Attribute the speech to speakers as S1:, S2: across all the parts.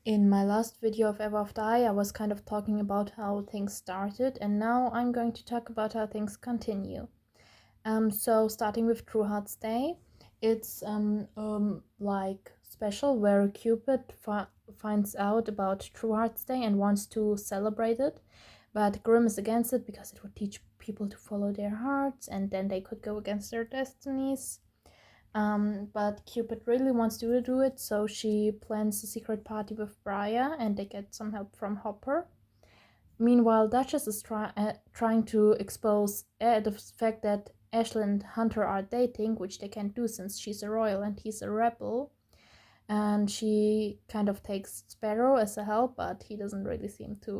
S1: In my last video of Ever After High, I was kind of talking about how things started, and now I'm going to talk about how things continue. So starting with True Hearts Day, it's like special where Cupid finds out about True Hearts Day and wants to celebrate it, but Grimm is against it because it would teach people to follow their hearts, and then they could go against their destinies. But Cupid really wants to do it, so she plans a secret party with Briar, and they get some help from Hopper. Meanwhile, Duchess is trying to expose the fact that Ashley and Hunter are dating, which they can't do since she's a royal and he's a rebel. And she kind of takes Sparrow as a help, but he doesn't really seem to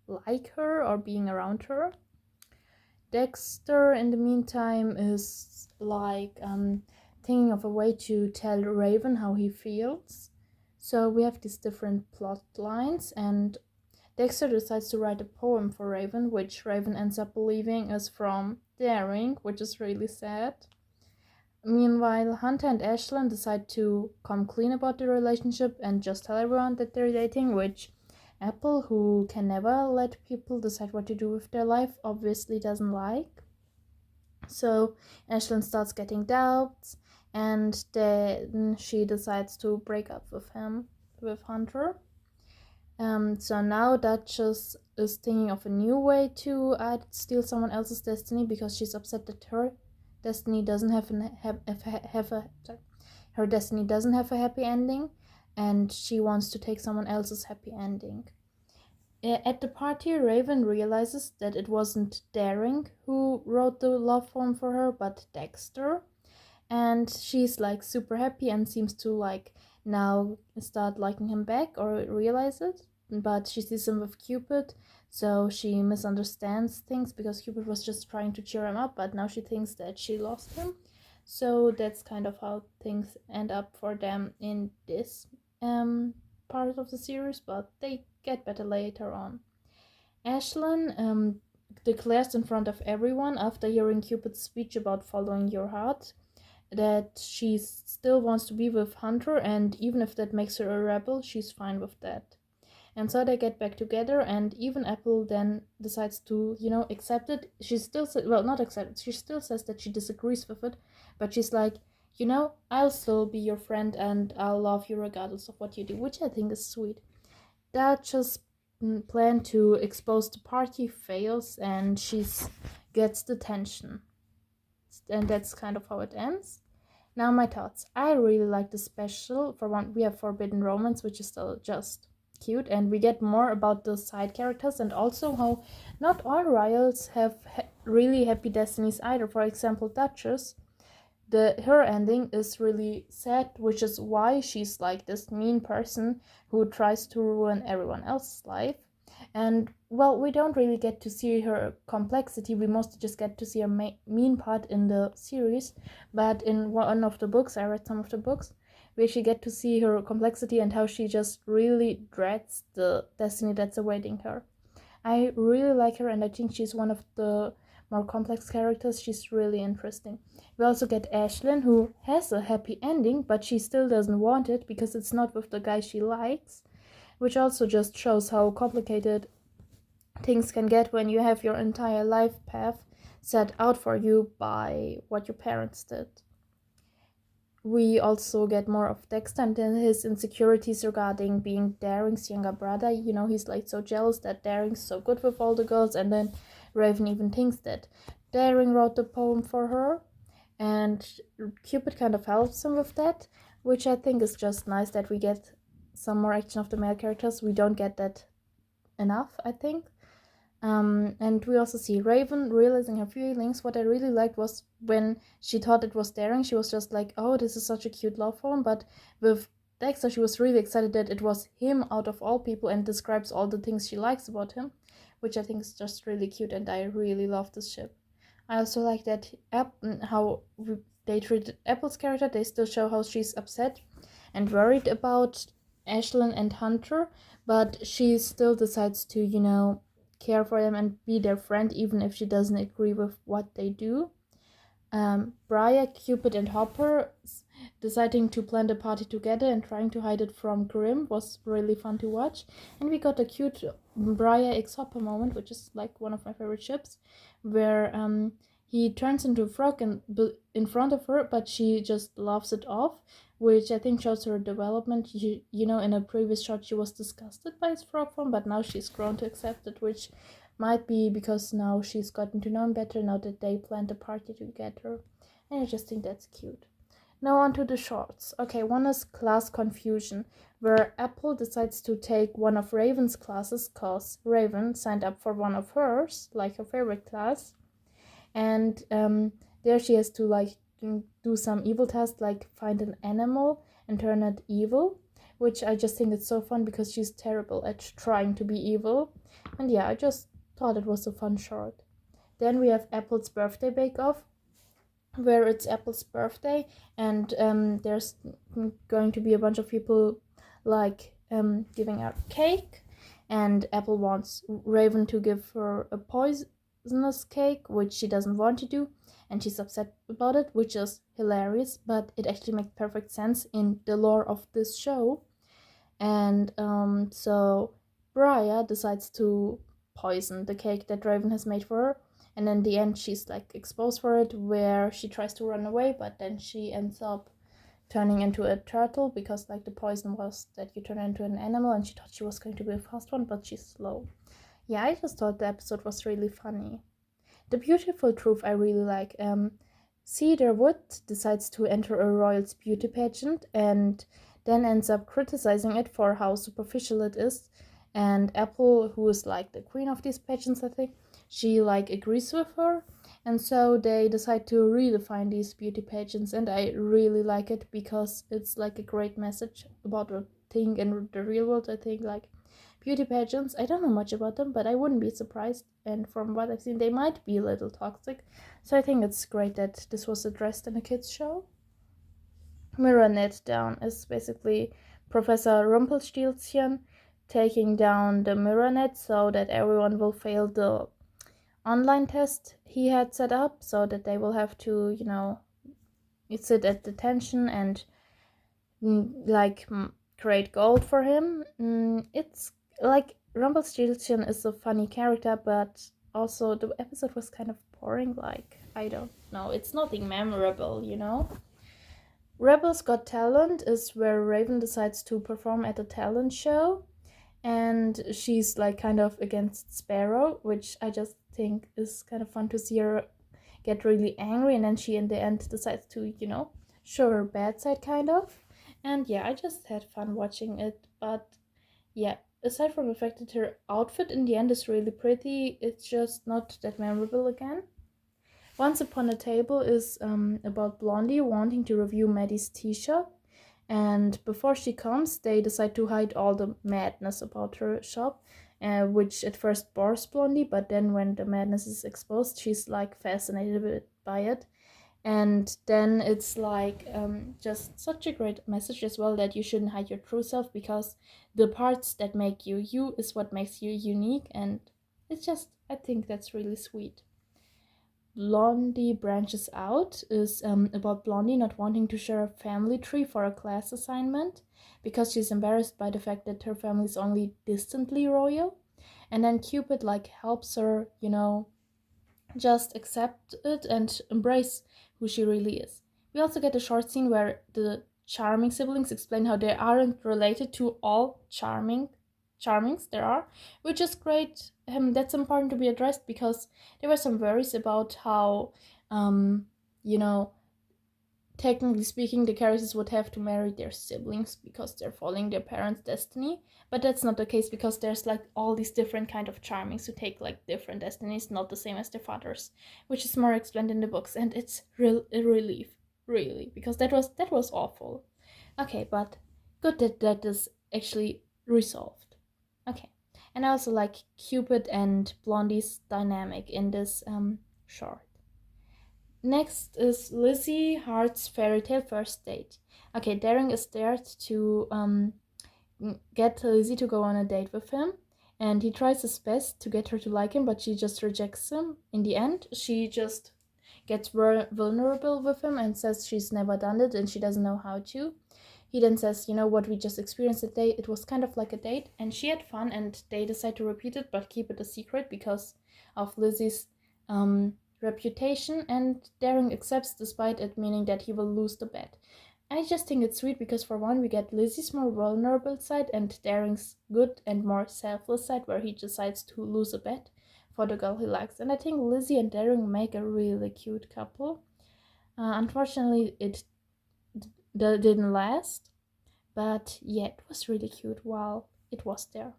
S1: like her or being around her. Dexter, in the meantime, is thinking of a way to tell Raven how he feels. So we have these different plot lines, and Dexter decides to write a poem for Raven, which Raven ends up believing is from Daring, which is really sad. Meanwhile, Hunter and Ashlyn decide to come clean about the relationship and just tell everyone that they're dating, which Apple, who can never let people decide what to do with their life, obviously doesn't like. So Ashlyn starts getting doubts, and then she decides to break up with Hunter. So now Duchess is thinking of a new way to steal someone else's destiny because she's upset that her destiny doesn't her destiny doesn't have a happy ending, and she wants to take someone else's happy ending. At the party, Raven realizes that it wasn't Daring who wrote the love poem for her, but Dexter. And she's like super happy and seems to now start liking him back or realize it. But she sees him with Cupid, so she misunderstands things because Cupid was just trying to cheer him up, but now she thinks that she lost him. So that's kind of how things end up for them in this part of the series, but they get better later on. Ashlyn declares in front of everyone after hearing Cupid's speech about following your heart that she still wants to be with Hunter, and even if that makes her a rebel, she's fine with that. And so they get back together, and even Apple then decides to, accept it. She still says, well, not accept it, she still says that she disagrees with it, but she's like, I'll still be your friend and I'll love you regardless of what you do, which I think is sweet. That just plan to expose the party fails, and she gets detention. And that's kind of how it ends. Now my thoughts. I really like the special. For one, we have Forbidden Romance, which is still just cute, and we get more about the side characters and also how not all royals have really happy destinies either. For example, Duchess, her ending is really sad, which is why she's like this mean person who tries to ruin everyone else's life. And well, we don't really get to see her complexity. We mostly just get to see her mean part in the series. But in one of the books, I read some of the books, we actually get to see her complexity and how she just really dreads the destiny that's awaiting her. I really like her, and I think she's one of the more complex characters. She's really interesting. We also get Ashlyn, who has a happy ending, but she still doesn't want it because it's not with the guy she likes, which also just shows how complicated things can get when you have your entire life path set out for you by what your parents did. We also get more of Dexter and his insecurities regarding being Daring's younger brother. He's like so jealous that Daring's so good with all the girls, and then Raven even thinks that Daring wrote the poem for her, and Cupid kind of helps him with that, which I think is just nice that we get some more action of the male characters. We don't get that enough, I think. And we also see Raven realizing her feelings. What I really liked was when she thought it was Daring, she was just like, oh, this is such a cute love poem. But with Dexter, she was really excited that it was him out of all people and describes all the things she likes about him, which I think is just really cute, and I really love this ship. I also like that how they treated Apple's character. They still show how she's upset and worried about Ashlyn and Hunter, but she still decides to, care for them and be their friend even if she doesn't agree with what they do. Briar, Cupid, and Hopper deciding to plan the party together and trying to hide it from Grimm was really fun to watch. And we got a cute Briar X Hopper moment, which is like one of my favorite ships, where he turns into a frog in front of her, but she just laughs it off, which I think shows her development. You know, in a previous shot she was disgusted by his frog form, but now she's grown to accept it, which might be because now she's gotten to know him better now that they planned a party together. And I just think that's cute. Now on to the shorts. Okay, one is Class Confusion, where Apple decides to take one of Raven's classes because Raven signed up for one of hers, like her favorite class. And there she has to like do some evil task, like find an animal and turn it evil, which I just think it's so fun because she's terrible at trying to be evil. And yeah, I just thought it was a fun short. Then we have Apple's Birthday Bake Off, where it's Apple's birthday and there's going to be a bunch of people like giving out cake, and Apple wants Raven to give her a poisonous cake, which she doesn't want to do, and she's upset about it, which is hilarious, but it actually makes perfect sense in the lore of this show. And so Briar decides to poison the cake that Raven has made for her, and in the end she's like exposed for it, where she tries to run away, but then she ends up turning into a turtle because like the poison was that you turn into an animal, and she thought she was going to be a fast one, but she's slow. Yeah, I just thought the episode was really funny. The Beautiful Truth I really like. Cedarwood decides to enter a royal's beauty pageant and then ends up criticizing it for how superficial it is. And Apple, who is like the queen of these pageants, I think, she like agrees with her. And so they decide to redefine these beauty pageants, and I really like it because it's like a great message about a thing in the real world. I think like beauty pageants, I don't know much about them, but I wouldn't be surprised, and from what I've seen they might be a little toxic, so I think it's great that this was addressed in a kids show. Mirror Net Down is basically Professor Rumpelstiltskin taking down the mirror net so that everyone will fail the online test he had set up, so that they will have to, you know, sit at detention and like create gold for him. It's like Rumpelstiltskin is a funny character, but also the episode was kind of boring. Like, I don't know, it's nothing memorable, you know. Rebels Got Talent is where Raven decides to perform at a talent show, and she's like kind of against Sparrow, which I just think is kind of fun to see her get really angry, and then she in the end decides to, you know, show her bad side kind of. And yeah, I just had fun watching it. But yeah, aside from the fact that her outfit in the end is really pretty, it's just not that memorable again. Once Upon a Table is about Blondie wanting to review Maddie's tea shop, and before she comes, they decide to hide all the madness about her shop, which at first bores Blondie, but then when the madness is exposed, she's like fascinated by it. And then it's like just such a great message as well, that you shouldn't hide your true self, because the parts that make you you is what makes you unique. And it's just, I think that's really sweet. Blondie Branches Out is about Blondie not wanting to share a family tree for a class assignment because she's embarrassed by the fact that her family is only distantly royal. And then Cupid like helps her, you know, just accept it and embrace who she really is. We also get a short scene where the charming siblings explain how they aren't related to all charmings there are, which is great. That's important to be addressed because there were some worries about how, you know, technically speaking, the characters would have to marry their siblings because they're following their parents' destiny. But that's not the case because there's like all these different kind of charmings who take like different destinies, not the same as their fathers, which is more explained in the books, and it's a relief, really, because that was awful. Okay, but good that that is actually resolved. Okay, and I also like Cupid and Blondie's dynamic in this short. Next is Lizzie Hart's Fairy Tale First Date. Okay, Daring is there to get Lizzie to go on a date with him, and he tries his best to get her to like him, but she just rejects him. In the end, she just gets vulnerable with him and says she's never done it and she doesn't know how to. He then says, you know what, we just experienced today, it was kind of like a date and she had fun, and they decide to repeat it but keep it a secret because of Lizzie's reputation, and Daring accepts despite it meaning that he will lose the bet. I just think it's sweet because for one we get Lizzie's more vulnerable side and Daring's good and more selfless side where he decides to lose a bet for the girl he likes. And I think Lizzie and Daring make a really cute couple. Unfortunately, it didn't last, but yeah, it was really cute while it was there.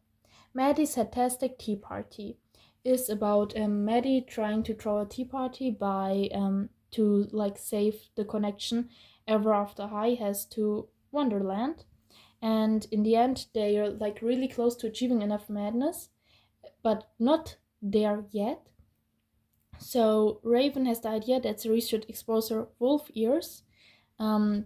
S1: Maddie's Fantastic Tea Party is about Maddie trying to throw a tea party by to like save the connection Ever After High has to Wonderland, and in the end they are like really close to achieving enough madness, but not there yet. So Raven has the idea that Cerise should expose her wolf ears,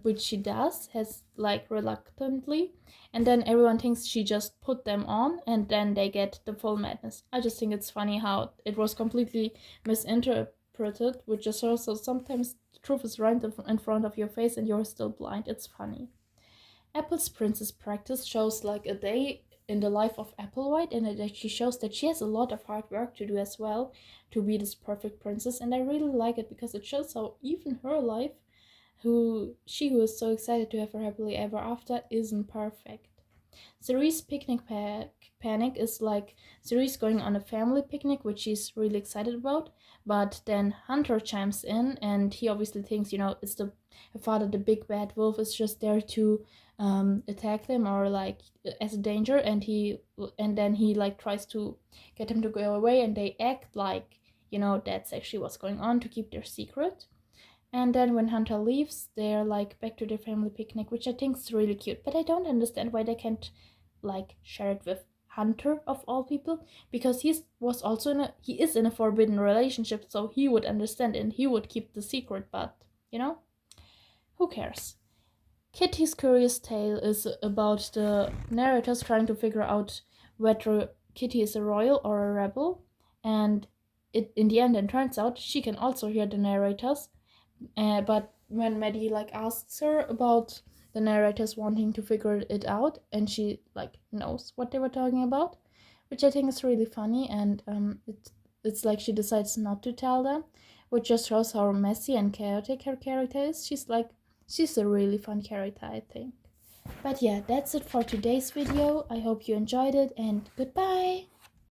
S1: which she does, has like reluctantly, and then everyone thinks she just put them on, and then they get the full madness. I just think it's funny how it was completely misinterpreted, which just also sometimes the truth is right in front of your face and you're still blind. It's funny. Apple's princess practice shows like a day in the life of Applewhite, and it actually shows that she has a lot of hard work to do as well to be this perfect princess, and I really like it because it shows how even her life, who is so excited to have her happily ever after, isn't perfect. Cerise picnic panic is like Cerise going on a family picnic, which she's really excited about, but then Hunter chimes in and he obviously thinks, it's her father, the big bad wolf, is just there to attack them or like as a danger, and then he like tries to get him to go away, and they act like that's actually what's going on to keep their secret. And then when Hunter leaves, they're like back to their family picnic, which I think is really cute. But I don't understand why they can't like share it with Hunter of all people, because he is in a forbidden relationship, so he would understand and he would keep the secret. But who cares? Kitty's Curious Tale is about the narrators trying to figure out whether Kitty is a royal or a rebel, and in the end it turns out she can also hear the narrators. But when Maddie like asks her about the narrators wanting to figure it out, and she like knows what they were talking about, which I think is really funny, and it's like she decides not to tell them, which just shows how messy and chaotic her character is. She's a really fun character, I think. But yeah, that's it for today's video. I hope you enjoyed it, and goodbye!